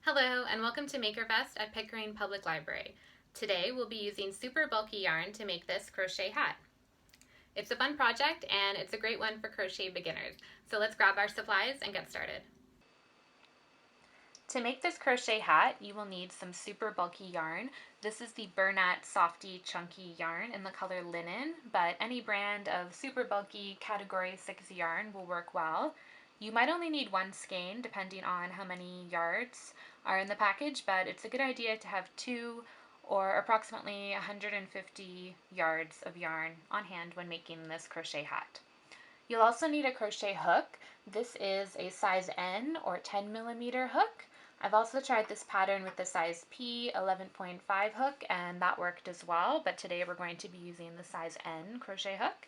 Hello and welcome to MakerFest at Pickering Public Library. Today we'll be using super bulky yarn to make this crochet hat. It's a fun project and it's a great one for crochet beginners. So let's grab our supplies and get started. To make this crochet hat, you will need some super bulky yarn. This is the Bernat Softy Chunky yarn in the color linen, but any brand of super bulky category 6 yarn will work well. You might only need one skein depending on how many yards are in the package, but it's a good idea to have 2 or approximately 150 yards of yarn on hand when making this crochet hat. You'll also need a crochet hook. This is a size N or 10mm hook. I've also tried this pattern with the size P 11.5 hook and that worked as well, but today we're going to be using the size N crochet hook.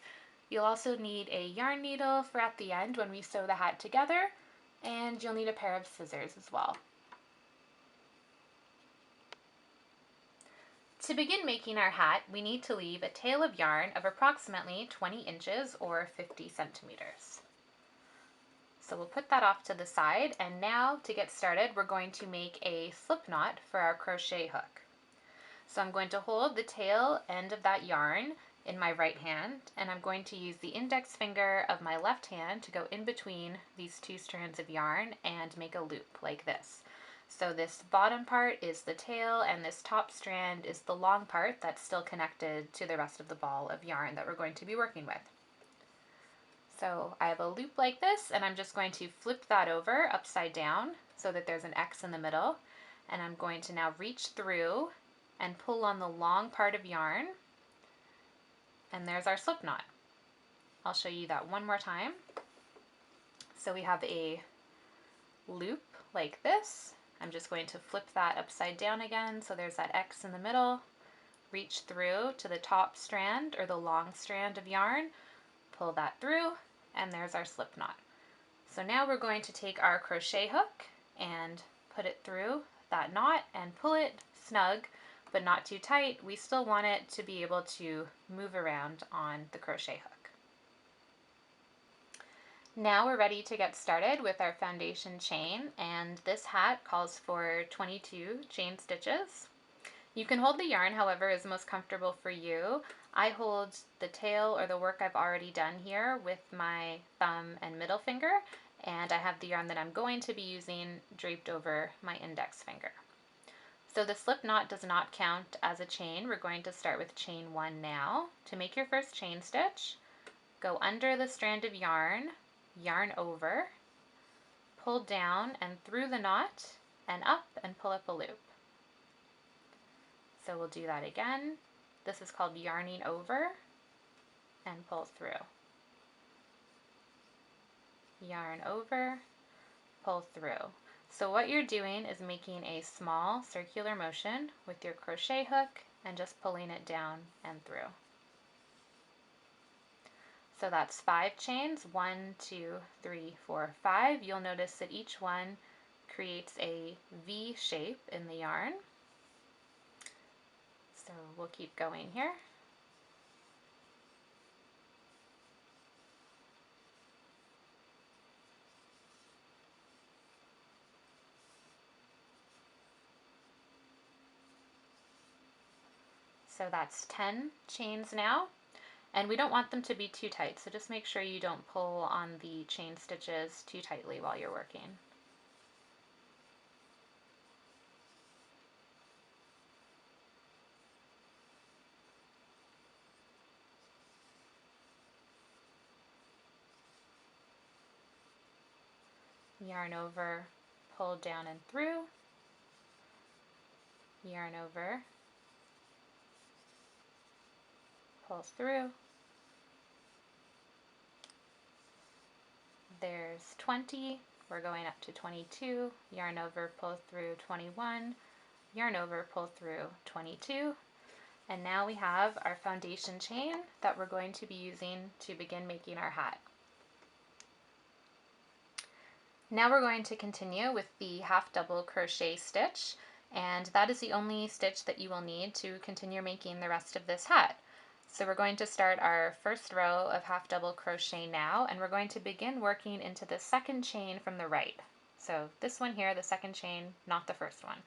You'll also need a yarn needle for at the end when we sew the hat together, and you'll need a pair of scissors as well. To begin making our hat, we need to leave a tail of yarn of approximately 20 inches or 50 centimeters. So we'll put that off to the side, and now to get started we're going to make a slip knot for our crochet hook. So I'm going to hold the tail end of that yarn in my right hand, and I'm going to use the index finger of my left hand to go in between these two strands of yarn and make a loop like this. So this bottom part is the tail and this top strand is the long part that's still connected to the rest of the ball of yarn that we're going to be working with. So I have a loop like this, and I'm just going to flip that over upside down so that there's an X in the middle, and I'm going to now reach through and pull on the long part of yarn, and there's our slip knot. I'll show you that one more time. So we have a loop like this. I'm just going to flip that upside down again so there's that X in the middle, reach through to the top strand or the long strand of yarn, pull that through, and there's our slip knot. So now we're going to take our crochet hook and put it through that knot and pull it snug but not too tight. We still want it to be able to move around on the crochet hook. Now we're ready to get started with our foundation chain, and this hat calls for 22 chain stitches. You can hold the yarn however is most comfortable for you. I hold the tail or the work I've already done here with my thumb and middle finger, and I have the yarn that I'm going to be using draped over my index finger. So the slip knot does not count as a chain. We're going to start with chain 1 now. To make your first chain stitch, go under the strand of yarn, yarn over, pull down and through the knot, and up and pull up a loop. So we'll do that again. This is called yarning over and pull through. Yarn over, pull through. So what you're doing is making a small circular motion with your crochet hook and just pulling it down and through. So that's 5 chains, 1, 2, 3, 4, 5. You'll notice that each one creates a V shape in the yarn. So we'll keep going here. So that's 10 chains now, and we don't want them to be too tight, so just make sure you don't pull on the chain stitches too tightly while you're working. Yarn over, pull down and through, yarn over, pull through. There's 20, we're going up to 22, yarn over, pull through 21, yarn over, pull through 22, and now we have our foundation chain that we're going to be using to begin making our hat. Now we're going to continue with the half double crochet stitch, and that is the only stitch that you will need to continue making the rest of this hat. So we're going to start our first row of half double crochet now, and we're going to begin working into the second chain from the right. So this one here, the second chain, not the first one.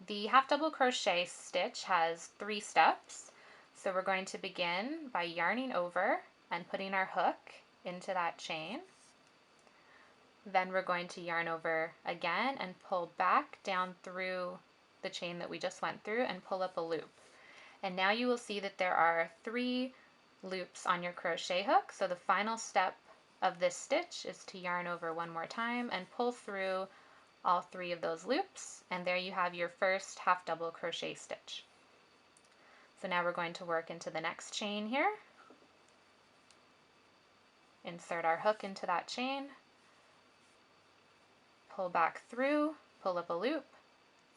The half double crochet stitch has 3 steps. So we're going to begin by yarning over and putting our hook into that chain. Then we're going to yarn over again and pull back down through the chain that we just went through and pull up a loop. And now you will see that there are 3 loops on your crochet hook. So the final step of this stitch is to yarn over one more time and pull through all 3 of those loops, and there you have your first half double crochet stitch. So now we're going to work into the next chain here. Insert our hook into that chain, pull back through, pull up a loop,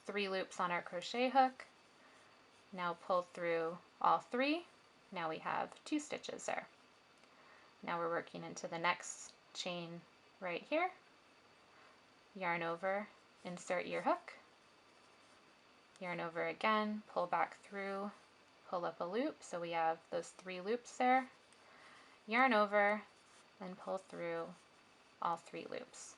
3 loops on our crochet hook. Now pull through all 3. Now we have 2 stitches there. Now we're working into the next chain right here. Yarn over, insert your hook, yarn over again, pull back through, pull up a loop, so we have those 3 loops there, yarn over, and pull through all 3 loops.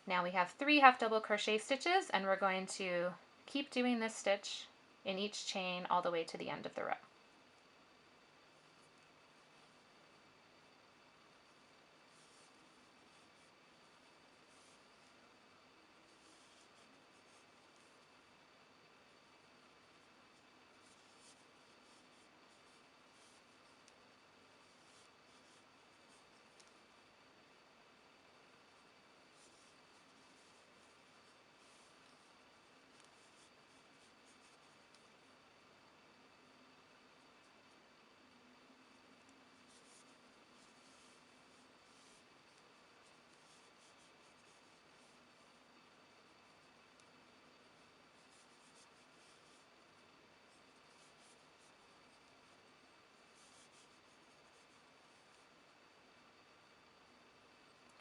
Now we have 3 half double crochet stitches, and we're going to keep doing this stitch in each chain all the way to the end of the row.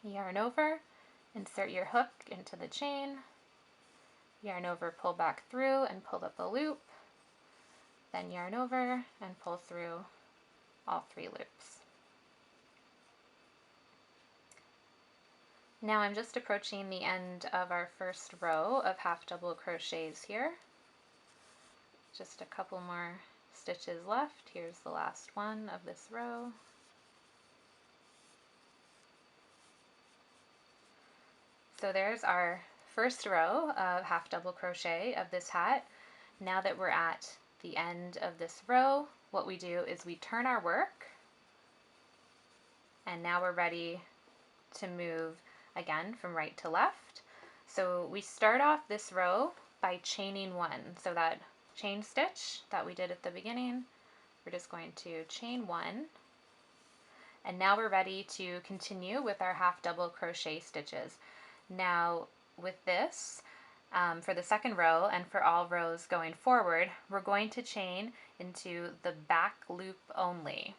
Yarn over, insert your hook into the chain, yarn over, pull back through and pull up a loop, then yarn over and pull through all 3 loops. Now I'm just approaching the end of our first row of half double crochets here. Just a couple more stitches left. Here's the last one of this row. So there's our first row of half double crochet of this hat. Now that we're at the end of this row, what we do is we turn our work, and now we're ready to move again from right to left. So we start off this row by chaining 1. So that chain stitch that we did at the beginning, we're just going to chain 1. And now we're ready to continue with our half double crochet stitches. Now with this, for the second row and for all rows going forward, we're going to chain into the back loop only.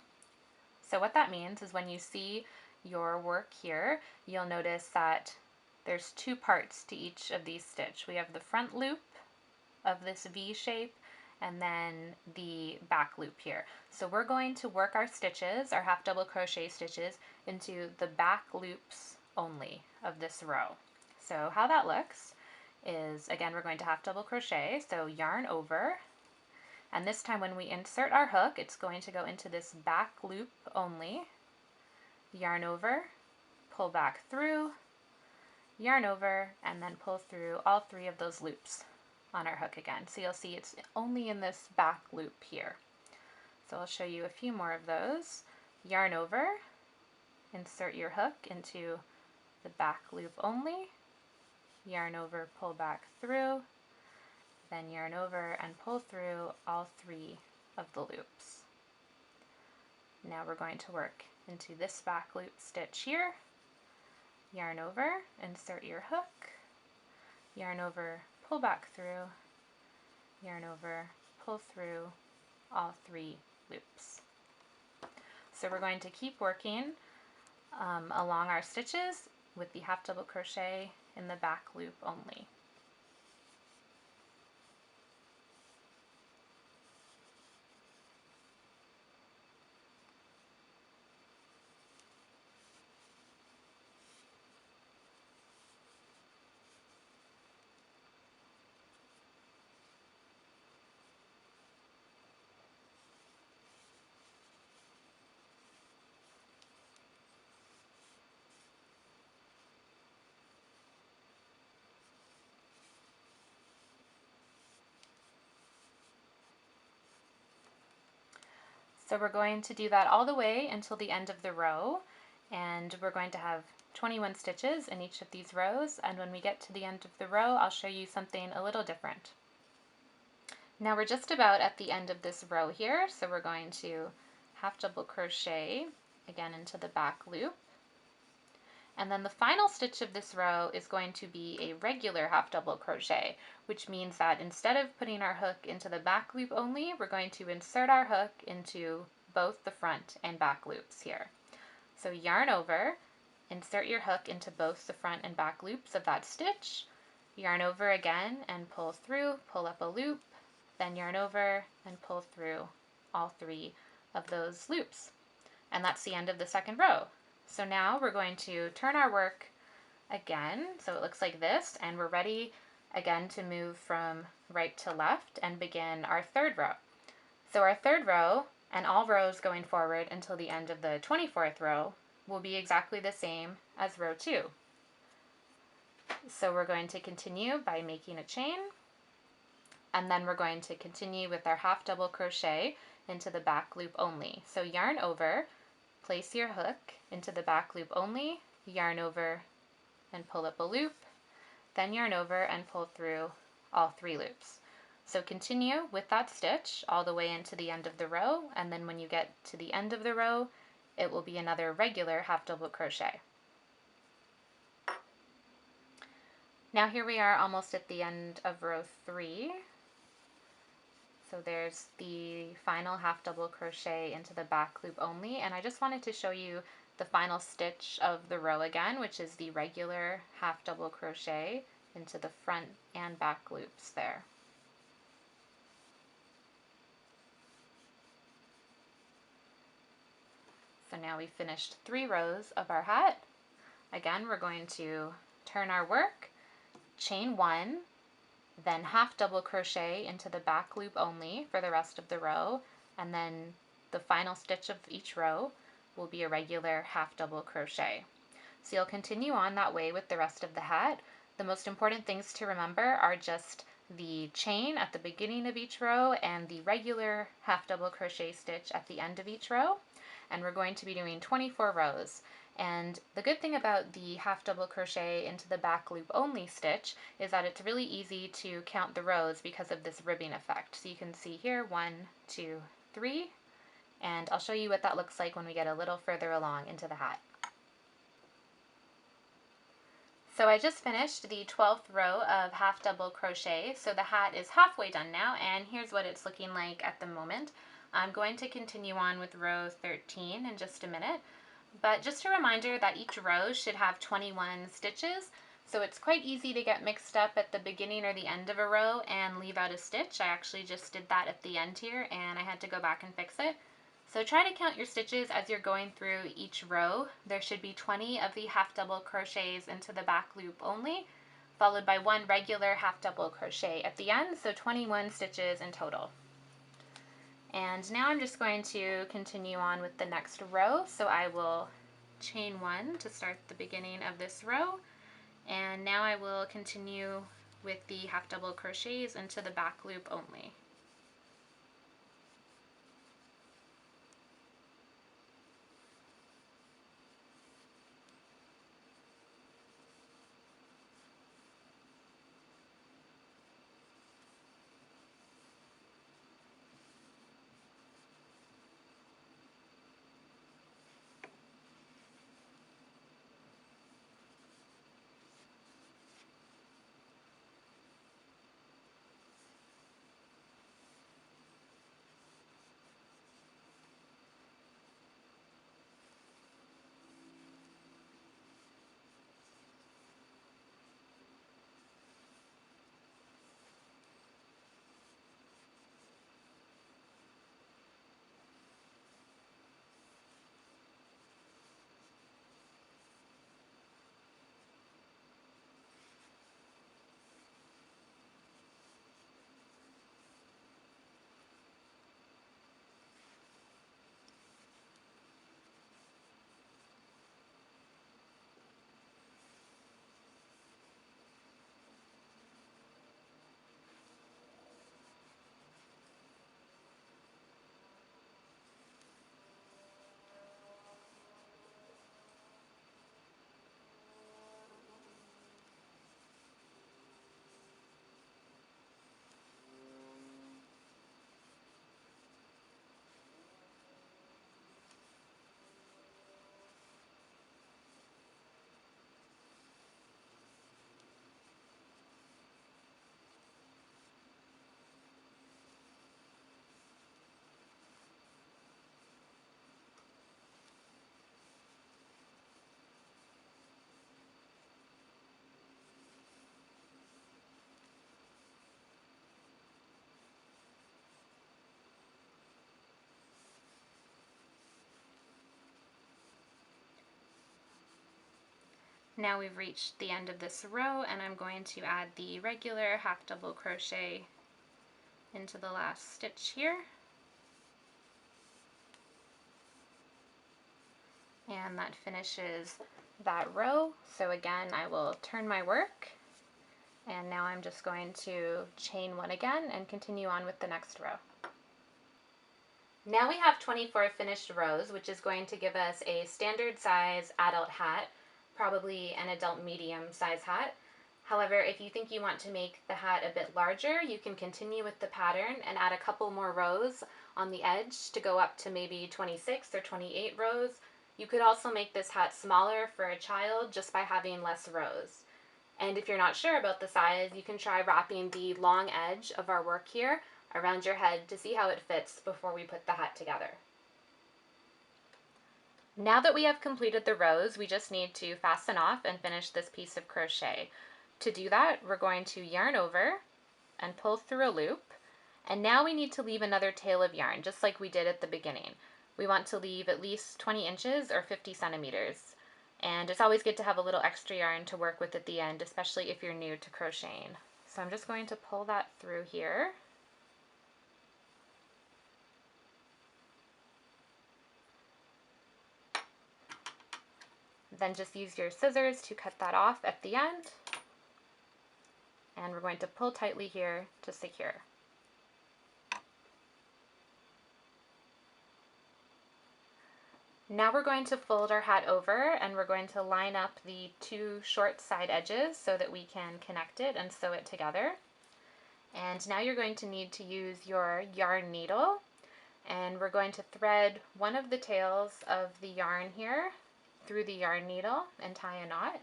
So what that means is when you see your work here, you'll notice that there's 2 parts to each of these stitch. We have the front loop of this V shape and then the back loop here. So we're going to work our stitches, our half double crochet stitches, into the back loops only of this row. So how that looks is, again, we're going to half double crochet, so yarn over, and this time when we insert our hook, it's going to go into this back loop only, yarn over, pull back through, yarn over, and then pull through all 3 of those loops on our hook again. So you'll see it's only in this back loop here. So I'll show you a few more of those. Yarn over, insert your hook into the back loop only, yarn over, pull back through, then yarn over and pull through all 3 of the loops. Now we're going to work into this back loop stitch here, yarn over, insert your hook, yarn over, pull back through, yarn over, pull through all 3 loops. So we're going to keep working along our stitches with the half double crochet in the back loop only. So we're going to do that all the way until the end of the row, and we're going to have 21 stitches in each of these rows, and when we get to the end of the row, I'll show you something a little different. Now we're just about at the end of this row here, so we're going to half double crochet again into the back loop. And then the final stitch of this row is going to be a regular half double crochet, which means that instead of putting our hook into the back loop only, we're going to insert our hook into both the front and back loops here. So yarn over, insert your hook into both the front and back loops of that stitch, yarn over again and pull through, pull up a loop, then yarn over and pull through all 3 of those loops. And that's the end of the second row. So now we're going to turn our work again, so it looks like this, and we're ready again to move from right to left and begin our third row. So our third row, and all rows going forward until the end of the 24th row, will be exactly the same as row 2. So we're going to continue by making a chain, and then we're going to continue with our half double crochet into the back loop only. So yarn over, place your hook into the back loop only, yarn over and pull up a loop, then yarn over and pull through all 3 loops. So continue with that stitch all the way into the end of the row, and then when you get to the end of the row, it will be another regular half double crochet. Now here we are almost at the end of row 3. So there's the final half double crochet into the back loop only, and I just wanted to show you the final stitch of the row again, which is the regular half double crochet into the front and back loops there. So now we've finished 3 rows of our hat. Again, we're going to turn our work, chain 1, then half double crochet into the back loop only for the rest of the row, and then the final stitch of each row will be a regular half double crochet. So you'll continue on that way with the rest of the hat. The most important things to remember are just the chain at the beginning of each row and the regular half double crochet stitch at the end of each row. And we're going to be doing 24 rows. And the good thing about the half double crochet into the back loop only stitch is that it's really easy to count the rows because of this ribbing effect. So you can see here 1, 2, 3, and I'll show you what that looks like when we get a little further along into the hat. So I just finished the 12th row of half double crochet, so the hat is halfway done now, and here's what it's looking like at the moment. I'm going to continue on with row 13 in just a minute. But just a reminder that each row should have 21 stitches, so it's quite easy to get mixed up at the beginning or the end of a row and leave out a stitch. I actually just did that at the end here and I had to go back and fix it. So try to count your stitches as you're going through each row. There should be 20 of the half double crochets into the back loop only, followed by 1 regular half double crochet at the end, so 21 stitches in total. And now I'm just going to continue on with the next row. So I will chain 1 to start the beginning of this row. And now I will continue with the half double crochets into the back loop only. Now we've reached the end of this row, and I'm going to add the regular half double crochet into the last stitch here. And that finishes that row. So again, I will turn my work, and now I'm just going to chain one again and continue on with the next row. Now we have 24 finished rows, which is going to give us a standard size adult hat, probably an adult medium size hat. However, if you think you want to make the hat a bit larger, you can continue with the pattern and add a couple more rows on the edge to go up to maybe 26 or 28 rows. You could also make this hat smaller for a child just by having less rows. And if you're not sure about the size, you can try wrapping the long edge of our work here around your head to see how it fits before we put the hat together. Now that we have completed the rows, we just need to fasten off and finish this piece of crochet. To do that, we're going to yarn over and pull through a loop, and now we need to leave another tail of yarn, just like we did at the beginning. We want to leave at least 20 inches or 50 centimeters. And it's always good to have a little extra yarn to work with at the end, especially if you're new to crocheting. So I'm just going to pull that through here. Then just use your scissors to cut that off at the end. And we're going to pull tightly here to secure. Now we're going to fold our hat over, and we're going to line up the two short side edges so that we can connect it and sew it together. And now you're going to need to use your yarn needle, and we're going to thread one of the tails of the yarn here through the yarn needle and tie a knot.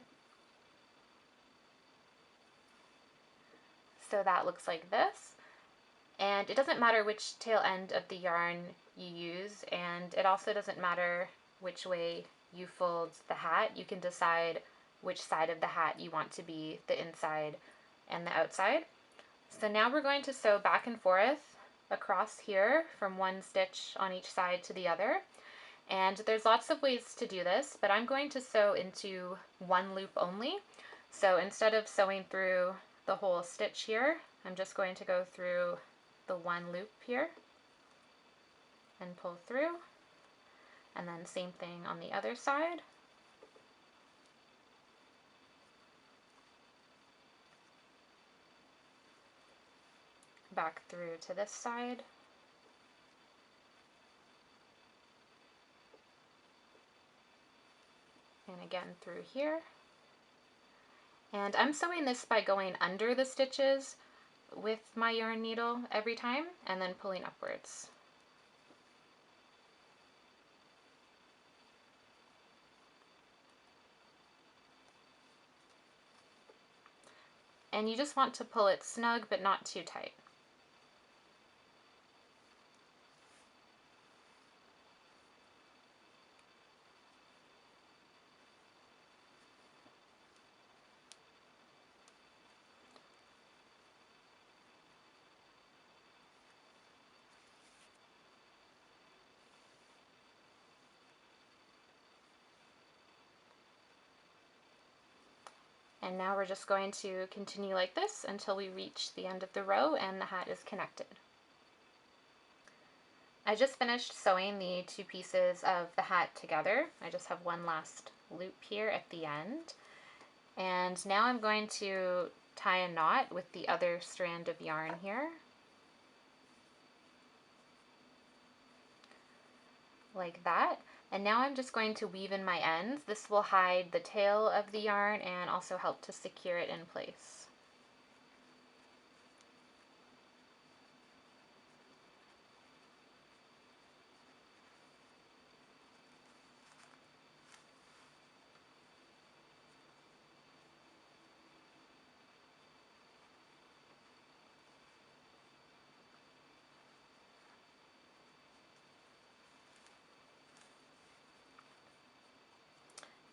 So that looks like this. And it doesn't matter which tail end of the yarn you use, and it also doesn't matter which way you fold the hat. You can decide which side of the hat you want to be the inside and the outside. So now we're going to sew back and forth across here from one stitch on each side to the other. And there's lots of ways to do this, but I'm going to sew into one loop only. So instead of sewing through the whole stitch here, I'm just going to go through the one loop here and pull through, and then same thing on the other side. Back through to this side. And again through here. And I'm sewing this by going under the stitches with my yarn needle every time and then pulling upwards. And you just want to pull it snug but not too tight. And now we're just going to continue like this until we reach the end of the row and the hat is connected. I just finished sewing the two pieces of the hat together. I just have one last loop here at the end. And now I'm going to tie a knot with the other strand of yarn here. Like that. And now I'm just going to weave in my ends. This will hide the tail of the yarn and also help to secure it in place.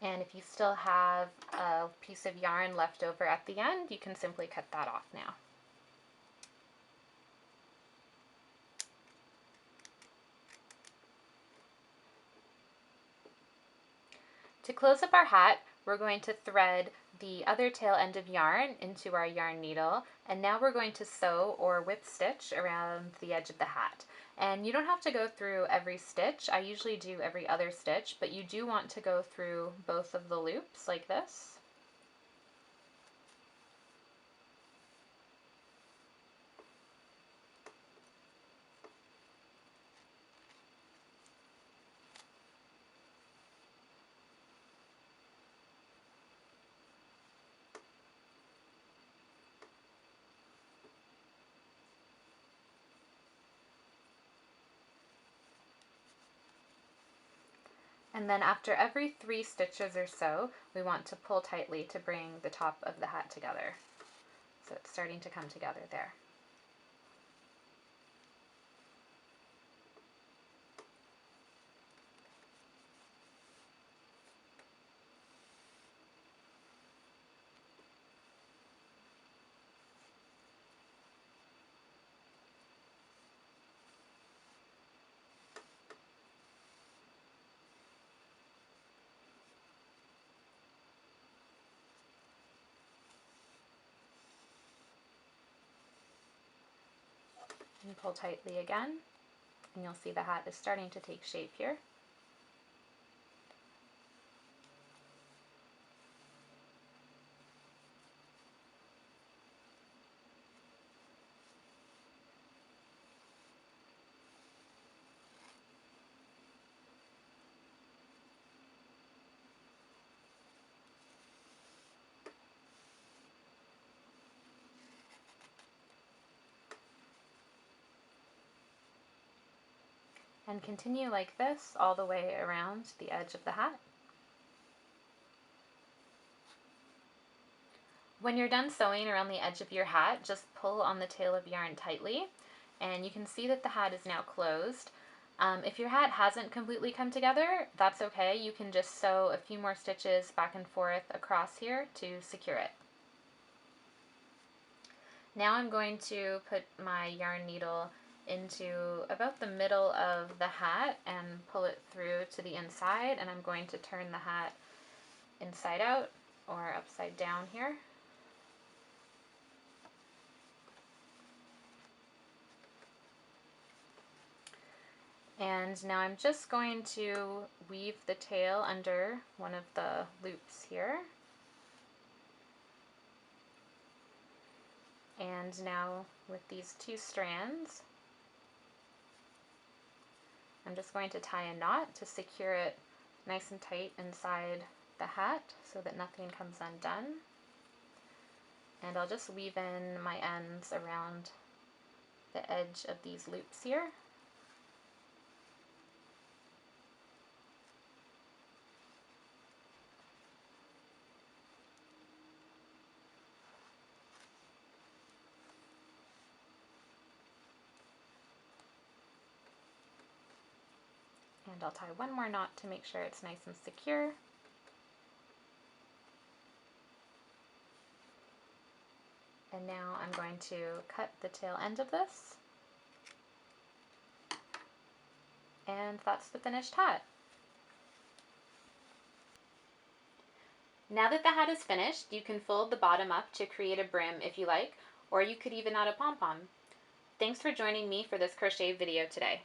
And if you still have a piece of yarn left over at the end, you can simply cut that off now. To close up our hat, we're going to thread the other tail end of yarn into our yarn needle, and now we're going to sew or whip stitch around the edge of the hat. And you don't have to go through every stitch. I usually do every other stitch, but you do want to go through both of the loops like this. And then after every 3 stitches or so, we want to pull tightly to bring the top of the hat together. So it's starting to come together there. And pull tightly again, and you'll see the hat is starting to take shape here. And continue like this all the way around the edge of the hat. When you're done sewing around the edge of your hat, just pull on the tail of yarn tightly, and you can see that the hat is now closed. If your hat hasn't completely come together, that's okay. You can just sew a few more stitches back and forth across here to secure it. Now I'm going to put my yarn needle into about the middle of the hat and pull it through to the inside, and I'm going to turn the hat inside out or upside down here. And now I'm just going to weave the tail under one of the loops here. And now with these 2 strands, I'm just going to tie a knot to secure it nice and tight inside the hat so that nothing comes undone. And I'll just weave in my ends around the edge of these loops here. And I'll tie one more knot to make sure it's nice and secure. And now I'm going to cut the tail end of this. And that's the finished hat. Now that the hat is finished, you can fold the bottom up to create a brim if you like, or you could even add a pom-pom. Thanks for joining me for this crochet video today.